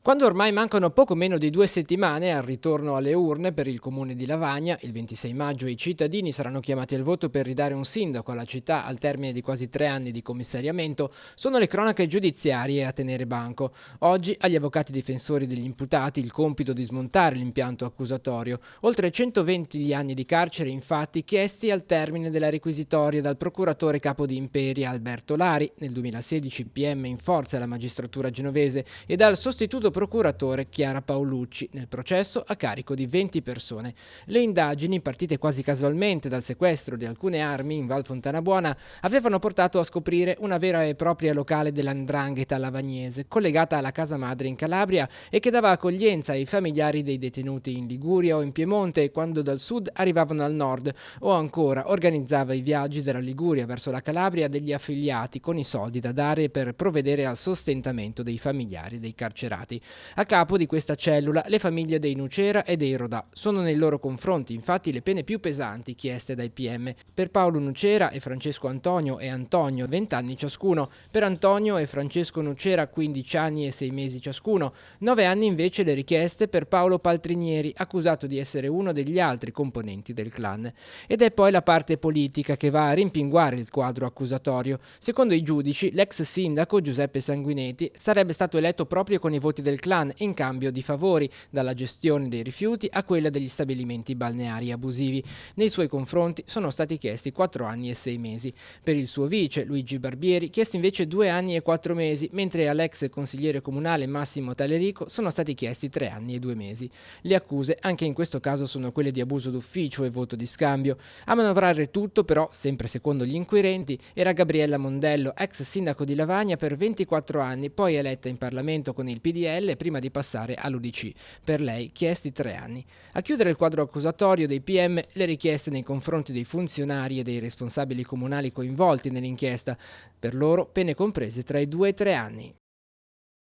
Quando ormai mancano poco meno di 2 settimane al ritorno alle urne per il comune di Lavagna, il 26 maggio i cittadini saranno chiamati al voto per ridare un sindaco alla città al termine di quasi 3 anni di commissariamento, sono le cronache giudiziarie a tenere banco. Oggi agli avvocati difensori degli imputati il compito di smontare l'impianto accusatorio. Oltre 120 gli anni di carcere infatti chiesti al termine della requisitoria dal procuratore capo di Imperia Alberto Lari, nel 2016 PM in forza alla magistratura genovese, e dal sostituto procuratore Chiara Paolucci nel processo a carico di 20 persone. Le indagini, partite quasi casualmente dal sequestro di alcune armi in Val Fontana Buona, avevano portato a scoprire una vera e propria locale dell''ndrangheta lavagnese, collegata alla casa madre in Calabria e che dava accoglienza ai familiari dei detenuti in Liguria o in Piemonte quando dal sud arrivavano al nord, o ancora organizzava i viaggi dalla Liguria verso la Calabria degli affiliati con i soldi da dare per provvedere al sostentamento dei familiari dei carcerati. A capo di questa cellula le famiglie dei Nucera e dei Rodà. Sono nei loro confronti infatti le pene più pesanti chieste dai PM. Per Paolo Nucera e Francesco Antonio e Antonio 20 anni ciascuno, per Antonio e Francesco Nucera 15 anni e 6 mesi ciascuno, 9 anni invece le richieste per Paolo Paltrinieri, accusato di essere uno degli altri componenti del clan. Ed è poi la parte politica che va a rimpinguare il quadro accusatorio. Secondo i giudici, l'ex sindaco Giuseppe Sanguinetti sarebbe stato eletto proprio con i voti del clan in cambio di favori, dalla gestione dei rifiuti a quella degli stabilimenti balneari abusivi. Nei suoi confronti sono stati chiesti 4 anni e 6 mesi. Per il suo vice, Luigi Barbieri, chiesti invece 2 anni e 4 mesi, mentre all'ex consigliere comunale Massimo Talerico sono stati chiesti 3 anni e 2 mesi. Le accuse anche in questo caso sono quelle di abuso d'ufficio e voto di scambio. A manovrare tutto, però, sempre secondo gli inquirenti, era Gabriella Mondello, ex sindaco di Lavagna per 24 anni, poi eletta in Parlamento con il PDL prima di passare all'UDC. Per lei chiesti 3 anni. A chiudere il quadro accusatorio dei PM le richieste nei confronti dei funzionari e dei responsabili comunali coinvolti nell'inchiesta. Per loro pene comprese tra i 2 e i 3 anni.